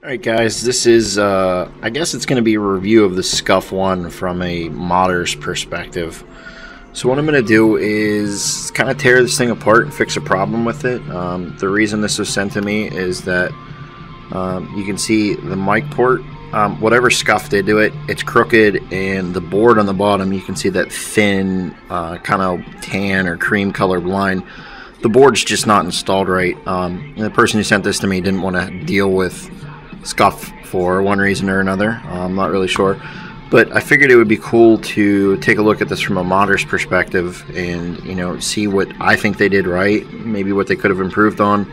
Alright guys, this is, I guess it's going to be a review of the Scuf one from a modder's perspective. So what I'm going to do is kind of tear this thing apart and fix a problem with it. The reason this was sent to me is that you can see the mic port, whatever Scuf did to it, it's crooked, and the board on the bottom, you can see that thin, kind of tan or cream colored line. The board's just not installed right. And the person who sent this to me didn't want to deal with Scuf for one reason or another. I'm not really sure, but I figured it would be cool to take a look at this from a modder's perspective and, you know, see what I think they did right, maybe what they could have improved on.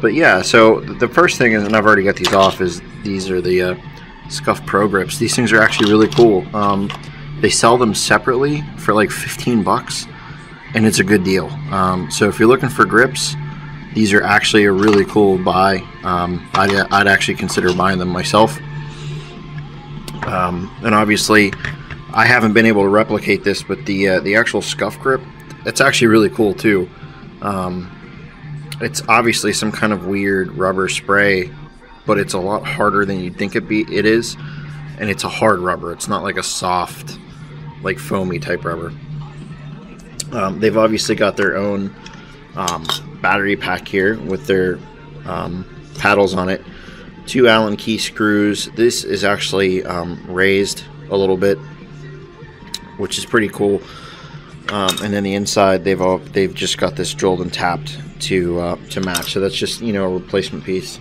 But yeah, so the first thing is, and I've already got these off, is these are the Scuf Pro grips. These things are actually really cool. They sell them separately for like 15 bucks, and it's a good deal. So if you're looking for grips, these are actually a really cool buy. I'd actually consider buying them myself. And obviously, I haven't been able to replicate this, but the actual Scuf grip, it's actually really cool too. It's obviously some kind of weird rubber spray, but it's a lot harder than you'd think it is, and it's a hard rubber. It's not like a soft, like foamy type rubber. They've obviously got their own battery pack here with their paddles on it. 2 Allen key screws. This is actually raised a little bit, which is pretty cool. And then the inside, they've just got this drilled and tapped to match. So that's just, you know, a replacement piece.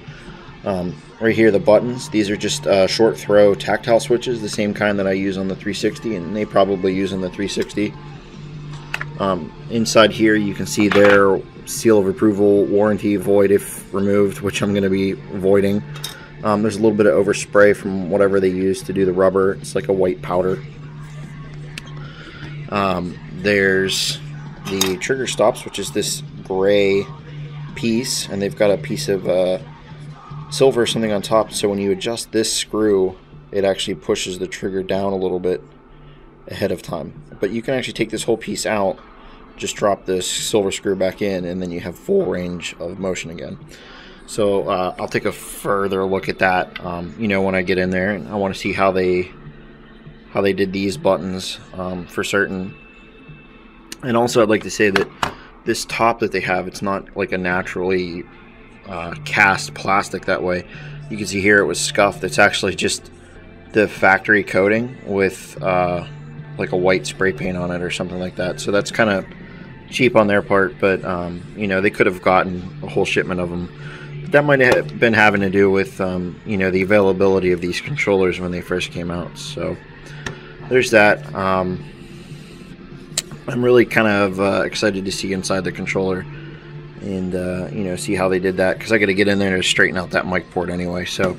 Right here, the buttons. These are just short throw tactile switches, the same kind that I use on the 360, and they probably use on the 360. Inside here, you can see their seal of approval, warranty void if removed, which I'm going to be voiding. There's a little bit of overspray from whatever they use to do the rubber. It's like a white powder. There's the trigger stops, which is this gray piece, and they've got a piece of silver or something on top, so when you adjust this screw, it actually pushes the trigger down a little bit ahead of time. But you can actually take this whole piece out, just drop this silver screw back in, and then you have full range of motion again. So I'll take a further look at that, you know, when I get in there, and I want to see how they did these buttons for certain. And also, I'd like to say that this top that they have, it's not like a naturally cast plastic that way. You can see here it was scuffed. It's actually just the factory coating with like a white spray paint on it or something like that. So that's kind of cheap on their part, but you know, they could have gotten a whole shipment of them. But that might have been having to do with you know, the availability of these controllers when they first came out. So there's that. I'm really kind of excited to see inside the controller and you know, see how they did that, because I got to get in there to straighten out that mic port anyway. So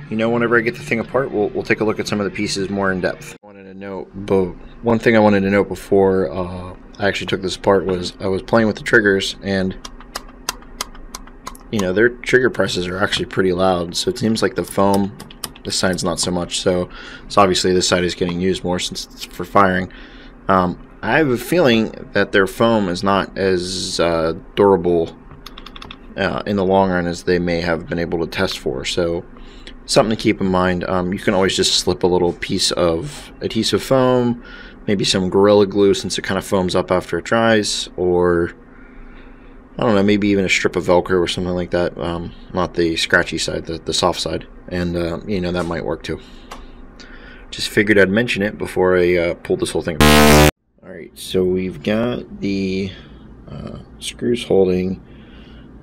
you know, whenever I get the thing apart, we'll take a look at some of the pieces more in depth. One thing I wanted to note before I actually took this apart was I was playing with the triggers, and you know, their trigger presses are actually pretty loud. So it seems like the foam, this side's not so much. So obviously this side is getting used more since it's for firing. I have a feeling that their foam is not as durable in the long run as they may have been able to test for. So something to keep in mind. You can always just slip a little piece of adhesive foam, maybe some Gorilla Glue since it kind of foams up after it dries, or I don't know, maybe even a strip of Velcro or something like that. Not the scratchy side, the soft side, and you know, that might work too. Just figured I'd mention it before I pulled this whole thing apart. Alright, so we've got the screws holding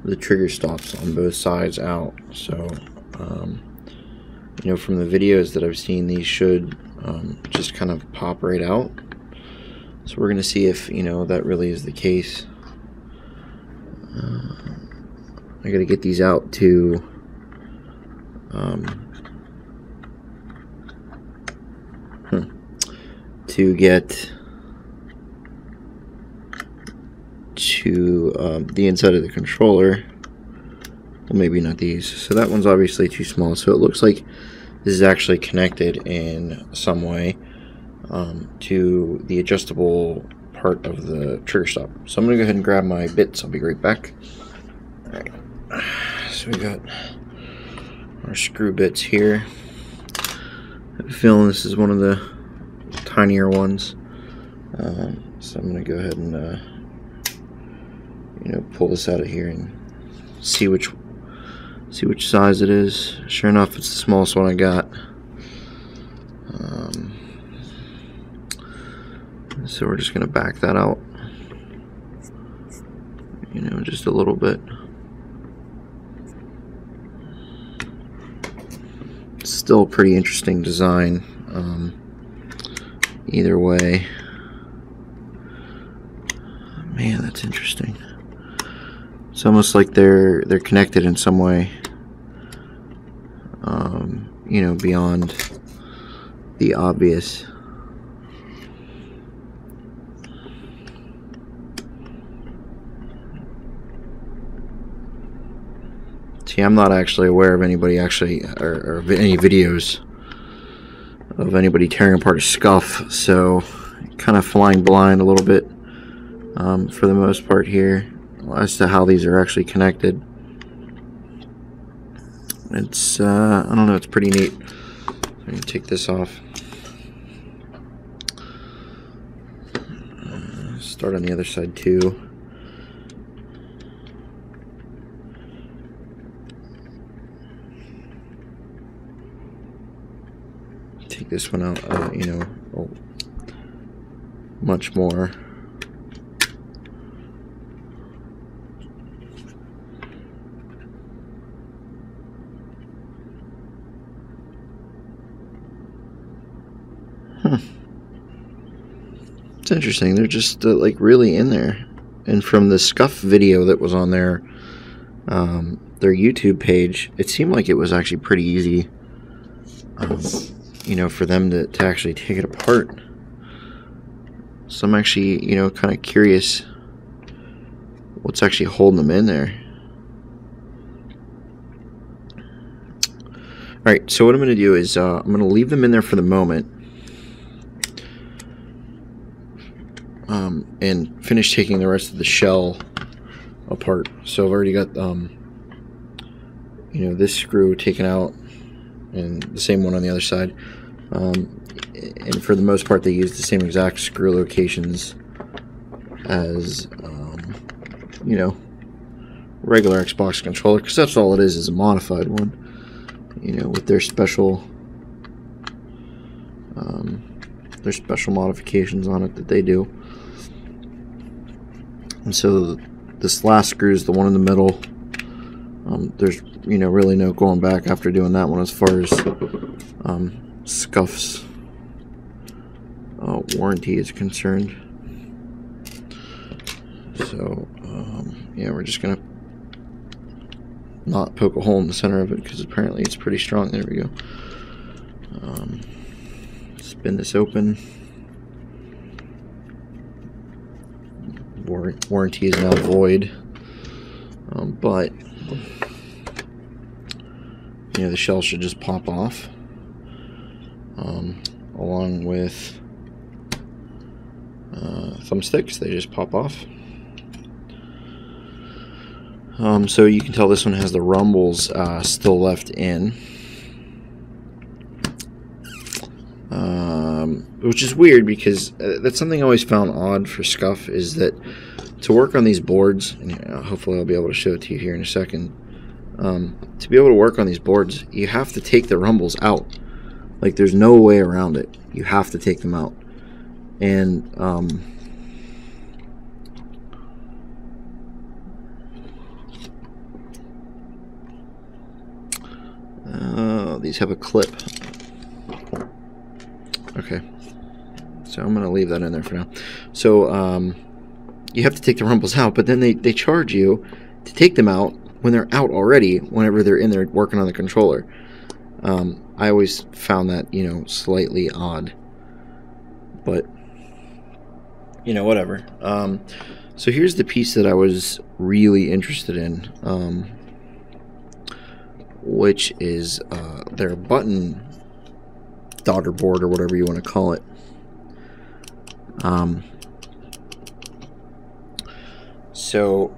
the trigger stops on both sides out. So you know, from the videos that I've seen, these should just kind of pop right out. So we're going to see if, you know, that really is the case. I got to get these out to get to the inside of the controller. Well, maybe not these. So that one's obviously too small. So it looks like this is actually connected in some way to the adjustable part of the trigger stop. So I'm going to go ahead and grab my bits. I'll be right back. All right. so we got our screw bits here. I have a feeling this is one of the tinier ones. So I'm going to go ahead and pull this out of here and see which size it is. Sure enough, it's the smallest one I got. So we're just going to back that out, just a little bit. Still a pretty interesting design, either way. Man, that's interesting. It's almost like they're connected in some way, beyond the obvious. See, I'm not actually aware of anybody or any videos of anybody tearing apart a Scuf, so kind of flying blind a little bit for the most part here as to how these are actually connected. It's I don't know, it's pretty neat. I'm going to take this off. Start on the other side too. Take this one out, much more. It's interesting. They're just like really in there. And from the Scuf video that was on their YouTube page, it seemed like it was actually pretty easy. For them to actually take it apart. So I'm actually, kind of curious what's actually holding them in there. Alright, so what I'm going to do is I'm going to leave them in there for the moment. And finish taking the rest of the shell apart. So I've already got, this screw taken out and the same one on the other side. And for the most part, they use the same exact screw locations as, regular Xbox controller, because that's all it is a modified one, with their special modifications on it that they do. And so this last screw is the one in the middle. There's really no going back after doing that one as far as Scuf's warranty is concerned. So yeah, we're just gonna not poke a hole in the center of it because apparently it's pretty strong. There we go. Spin this open. Warranty is now void, but the shell should just pop off, along with thumbsticks. They just pop off. So you can tell this one has the rumbles still left in, which is weird because that's something I always found odd for Scuf, is that to work on these boards, and hopefully I'll be able to show it to you here in a second, to be able to work on these boards, you have to take the rumbles out. Like, there's no way around it. You have to take them out. And these have a clip. Okay, so I'm gonna leave that in there for now. So you have to take the rumbles out, but then they charge you to take them out when they're out already, whenever they're in there working on the controller. I always found that, slightly odd, but whatever. So here's the piece that I was really interested in, which is their button daughter board, or whatever you want to call it. So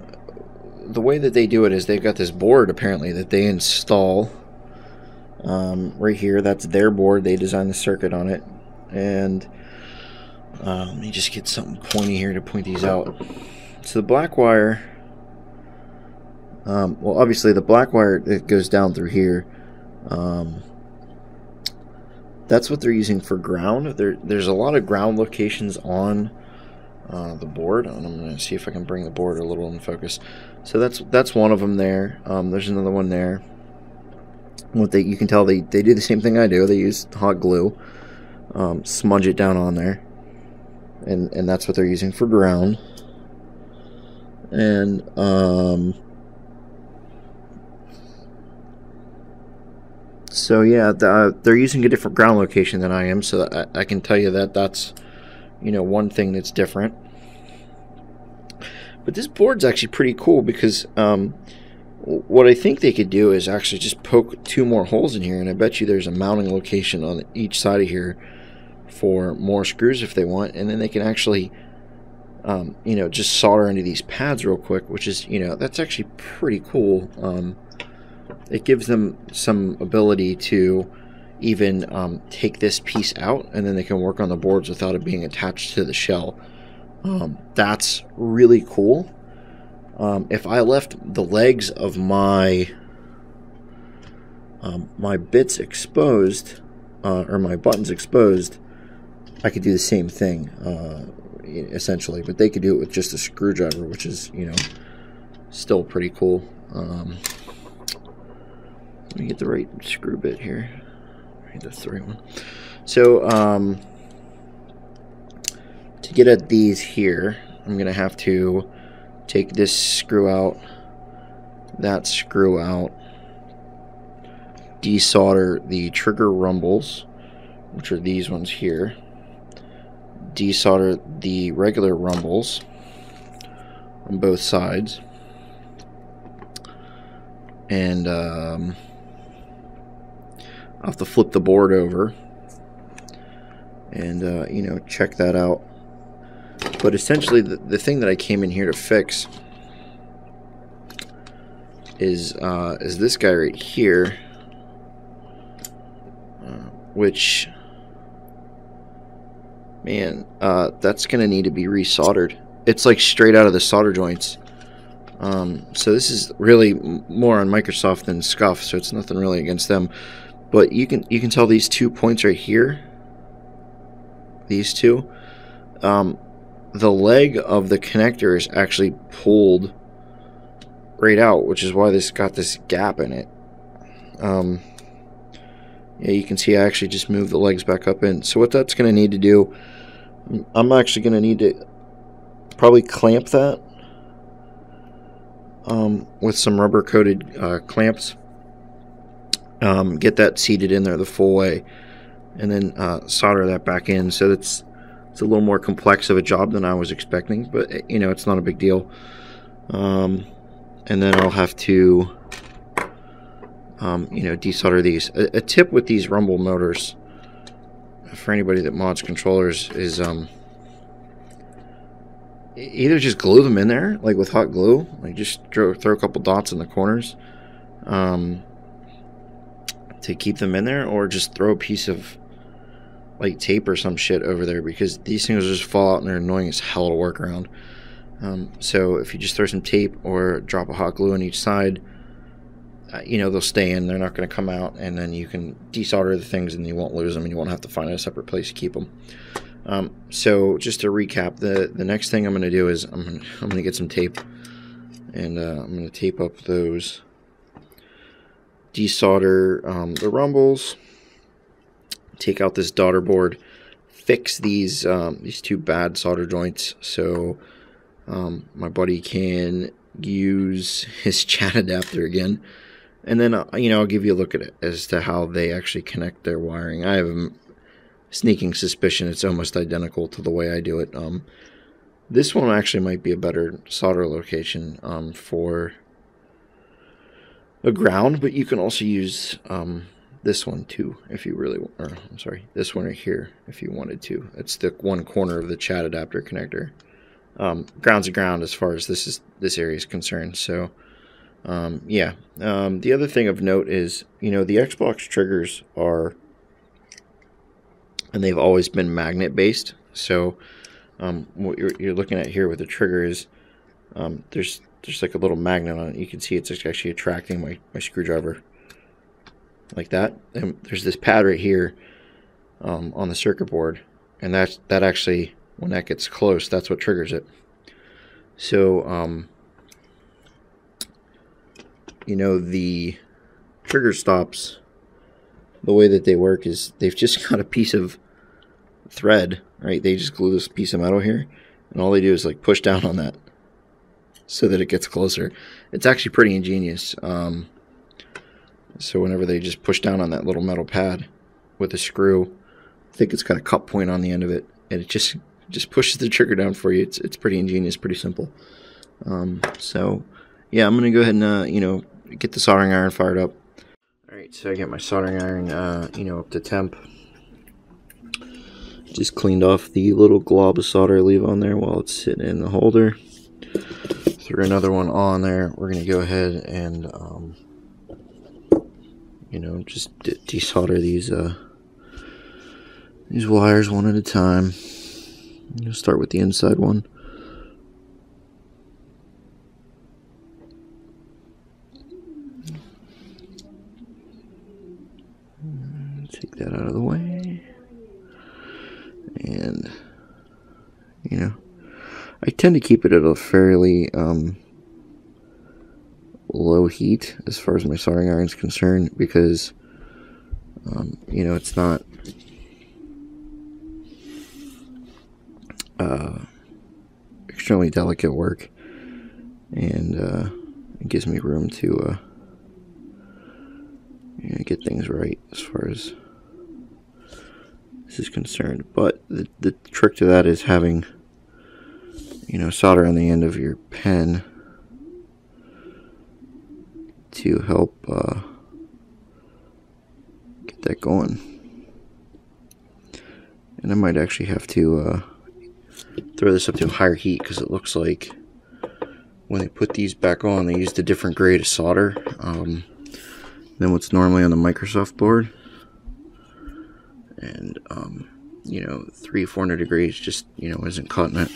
the way that they do it is they've got this board apparently that they install right here. That's their board. They designed the circuit on it. And let me just get something pointy here to point these out. So the black wire, well, obviously the black wire, it goes down through here. That's what they're using for ground. There's a lot of ground locations on the board, and I'm going to see if I can bring the board a little in focus. So that's one of them there. There's another one there. You can tell they do the same thing I do. They use hot glue, smudge it down on there, and that's what they're using for ground. And so yeah, they're using a different ground location than I am, so I can tell you that's, you know, one thing that's different. But this board's actually pretty cool because what I think they could do is actually just poke 2 more holes in here, and I bet you there's a mounting location on each side of here for more screws if they want, and then they can actually you know, just solder into these pads real quick, which is, you know, that's actually pretty cool. It gives them some ability to even take this piece out, and then they can work on the boards without it being attached to the shell. That's really cool. If I left the legs of my my bits exposed, or my buttons exposed, I could do the same thing, essentially, but they could do it with just a screwdriver, which is, you know, still pretty cool. Let me get the right screw bit here. Right, that's the right one. So, to get at these here, I'm going to have to take this screw out, that screw out, desolder the trigger rumbles, which are these ones here, desolder the regular rumbles on both sides, and I'll have to flip the board over and you know, check that out. But essentially the thing that I came in here to fix is this guy right here, which, man, that's gonna need to be resoldered. It's like straight out of the solder joints. So this is really more on Microsoft than Scuf, so it's nothing really against them. But you can tell these 2 points right here, these two, the leg of the connector is actually pulled right out, which is why this got this gap in it. Yeah, you can see I actually just moved the legs back up in. So what that's going to need to do, I'm actually going to need to probably clamp that with some rubber coated clamps. Get that seated in there the full way, and then solder that back in. So it's a little more complex of a job than I was expecting, but you know, it's not a big deal. And then I'll have to you know, desolder these. A tip with these rumble motors for anybody that mods controllers is either just glue them in there, like with hot glue, like just throw a couple dots in the corners to keep them in there, or just throw a piece of like tape or some shit over there, because these things will just fall out and they're annoying as hell to work around. So if you just throw some tape or drop a hot glue on each side, you know, they'll stay in, they're not going to come out, and then you can desolder the things and you won't lose them, and you won't have to find a separate place to keep them. So just to recap, the next thing I'm going to do is I'm going to get some tape, and I'm going to tape up those, desolder the rumbles, take out this daughter board, fix these 2 bad solder joints so my buddy can use his chat adapter again, and then you know, I'll give you a look at it as to how they actually connect their wiring. I have a sneaking suspicion it's almost identical to the way I do it. This one actually might be a better solder location for a ground, but you can also use this one too if you really want, or I'm sorry, this one right here if you wanted to. It's the one corner of the chat adapter connector. ground's a ground as far as this area is concerned. So yeah. The other thing of note is, the Xbox triggers are, and they've always been magnet based. So what you're looking at here with the trigger is there's like a little magnet on it. You can see it's actually attracting my screwdriver like that. And there's this pad right here on the circuit board, and that actually, when that gets close, that's what triggers it. So the trigger stops, the way that they work is they've just got a piece of thread, right? They just glue this piece of metal here, and all they do is like push down on that so that it gets closer. It's actually pretty ingenious. So whenever they just push down on that little metal pad with a screw, I think it's got a cut point on the end of it, and it just pushes the trigger down for you. It's pretty ingenious, pretty simple. So yeah, I'm gonna go ahead and get the soldering iron fired up. All right, so I got my soldering iron up to temp. Just cleaned off the little glob of solder I leave on there while it's sitting in the holder. Threw another one on there. We're gonna go ahead and just desolder these wires one at a time. Start with the inside one. Take that out of the way. And I tend to keep it at a fairly low heat as far as my soldering iron is concerned, because it's not extremely delicate work, and it gives me room to get things right as far as this is concerned. But the trick to that is having solder on the end of your pen to help get that going. And I might actually have to throw this up to a higher heat, because it looks like when they put these back on, they used a different grade of solder than what's normally on the Microsoft board. And 300-400 degrees just isn't cutting it.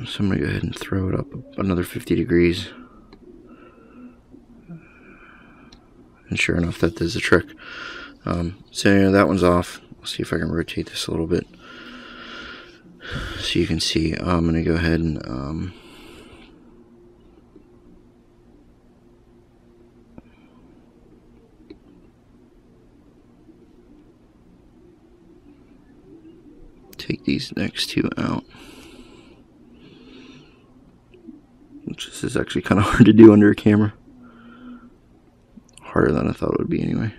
So I'm gonna go ahead and throw it up another 50 degrees, and sure enough, that does the trick. So that one's off. I'll see if I can rotate this a little bit so you can see. I'm gonna go ahead and take these next two out, which this is actually kind of hard to do under a camera. Harder than I thought it would be anyway.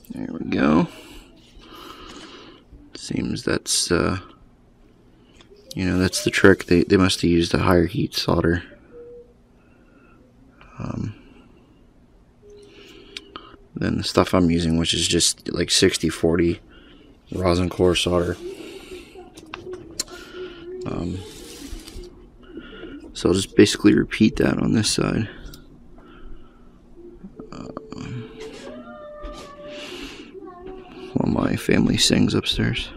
There we go. Seems that's that's the trick. They must have used a higher heat solder. Than the stuff I'm using, which is just like 60-40 rosin core solder. So I'll just basically repeat that on this side. While my family sings upstairs.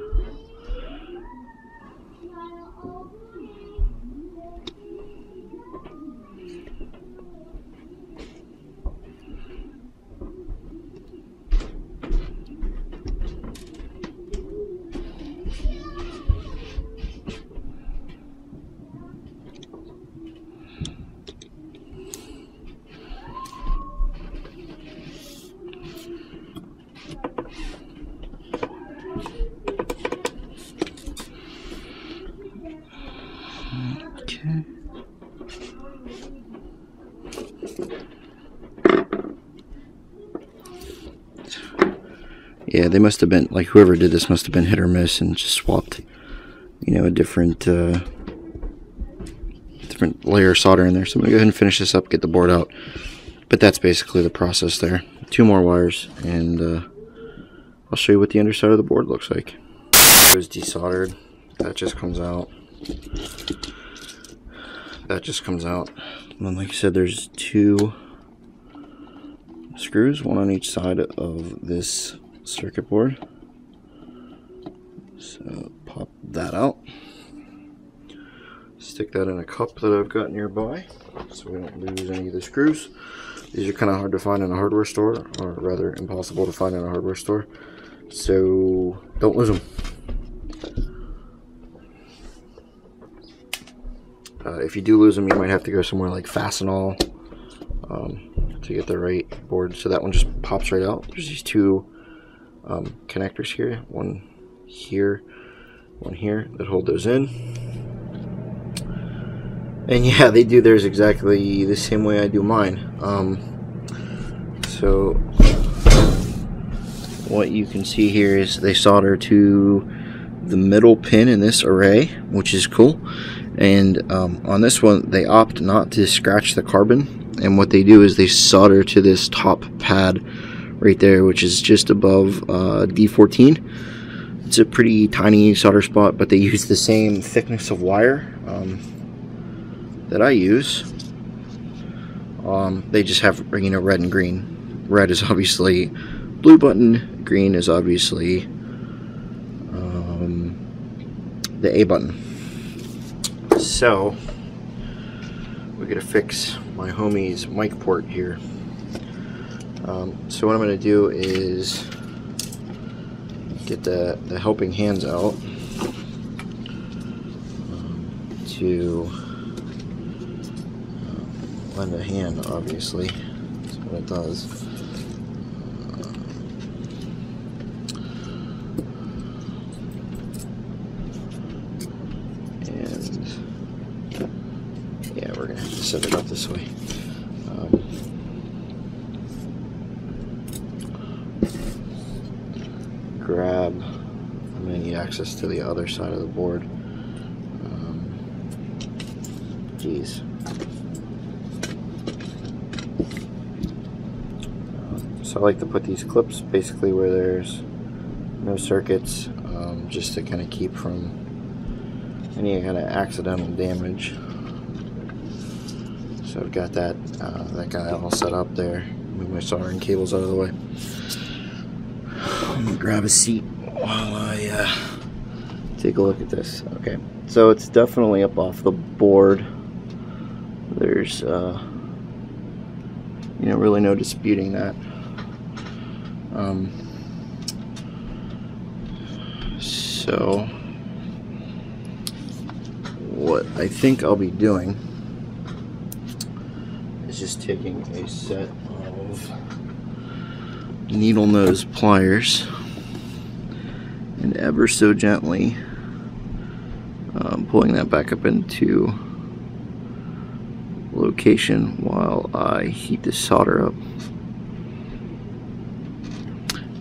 Yeah, they must have been, like, whoever did this must have been hit or miss and just swapped, you know, a different layer of solder in there. So I'm going to go ahead and finish this up, get the board out. But that's basically the process there. 2 more wires, and I'll show you what the underside of the board looks like. It was desoldered. That just comes out. That just comes out. And then, like I said, there's 2 screws, 1 on each side of this circuit board. So pop that out. Stick that in a cup that I've got nearby so we don't lose any of the screws. These are kind of hard to find in a hardware store, or rather impossible to find in a hardware store, so don't lose them. If you do lose them, you might have to go somewhere like Fastenal to get the right board. So that one just pops right out. There's these 2 connectors here, one here, one here, that hold those in. And yeah, they do theirs exactly the same way I do mine. So what you can see here is they solder to the middle pin in this array, which is cool. And on this one, they opt not to scratch the carbon. And what they do is they solder to this top pad right there, which is just above D14. It's a pretty tiny solder spot, but they use the same thickness of wire that I use. They just have, you know, red and green. Red is obviously blue button, green is obviously the A button. So we're gonna fix my homie's mic port here. So what I'm gonna do is get the helping hands out to lend a hand, obviously. That's what it does. And yeah, we're gonna have to set it up this way. Grab, I'm gonna need access to the other side of the board. Geez. So I like to put these clips basically where there's no circuits, just to kind of keep from any kind of accidental damage. So I've got that guy all set up there. Move my soldering cables out of the way. I'm gonna grab a seat while I take a look at this. Okay, so it's definitely up off the board. There's you know, really no disputing that. So what I think I'll be doing is just taking a set of needle nose pliers and ever so gently pulling that back up into location while I heat the solder up.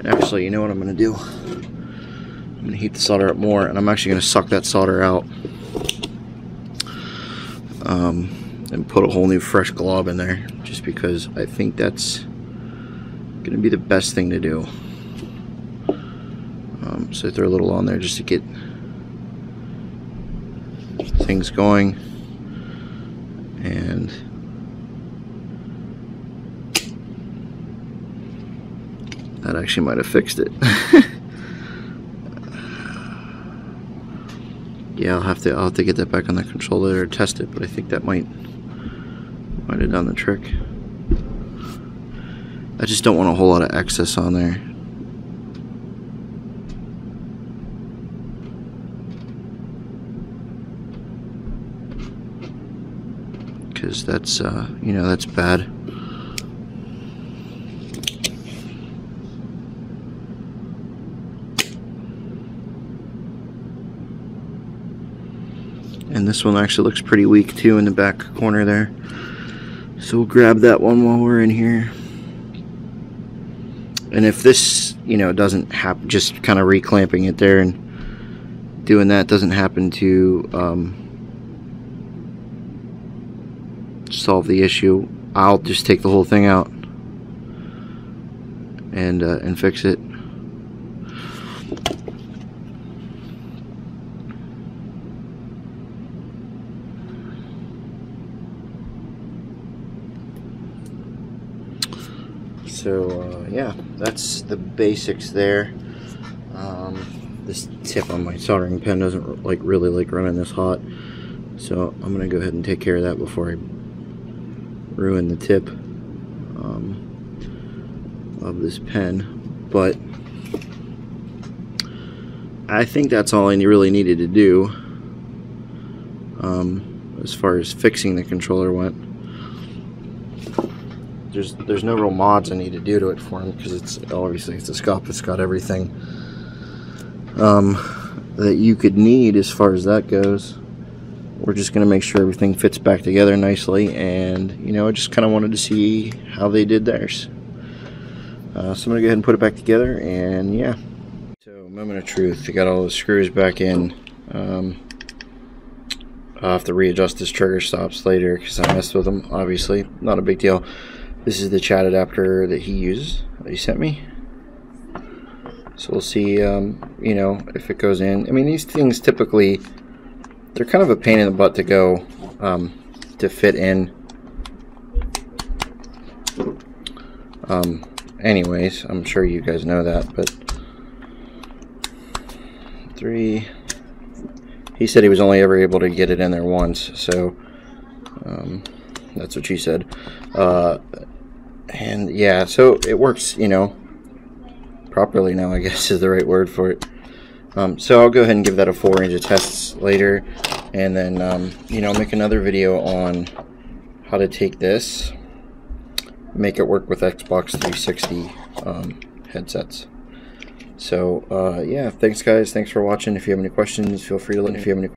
Actually, you know what I'm going to do? I'm going to heat the solder up more, and I'm actually going to suck that solder out and put a whole new fresh glob in there, just because I think that's going to be the best thing to do. So I throw a little on there just to get things going, and that actually might have fixed it. Yeah, I'll have to get that back on the controller or test it, but I think that might have done the trick. I just don't want a whole lot of excess on there. Because that's you know, that's bad. And this one actually looks pretty weak too in the back corner there. So we'll grab that one while we're in here. And if this, you know, doesn't happen, just kind of reclamping it there and doing that doesn't happen to solve the issue, I'll just take the whole thing out and fix it. So yeah, that's the basics there. This tip on my soldering pen doesn't really like running this hot, so I'm gonna go ahead and take care of that before I ruin the tip of this pen. But I think that's all I really needed to do as far as fixing the controller went. There's no real mods I need to do to it for him, because it's obviously it's a Scuf. It's got everything that you could need as far as that goes. We're just gonna make sure everything fits back together nicely, and you know, I just kind of wanted to see how they did theirs. So I'm gonna go ahead and put it back together, and yeah. So moment of truth, I got all the screws back in. I'll have to readjust this trigger stops later because I messed with them. Obviously, not a big deal. This is the chat adapter that he uses, that he sent me. So we'll see, you know, if it goes in. I mean, these things typically, they're kind of a pain in the butt to go, to fit in. Anyways, I'm sure you guys know that, but 3. He said he was only ever able to get it in there once, so that's what she said. And yeah, so it works, you know, properly now, I guess is the right word for it. So I'll go ahead and give that a full range of tests later, and then you know, make another video on how to take this, make it work with Xbox 360 headsets. So yeah, thanks guys, thanks for watching. If you have any questions, feel free to let me know. If you have any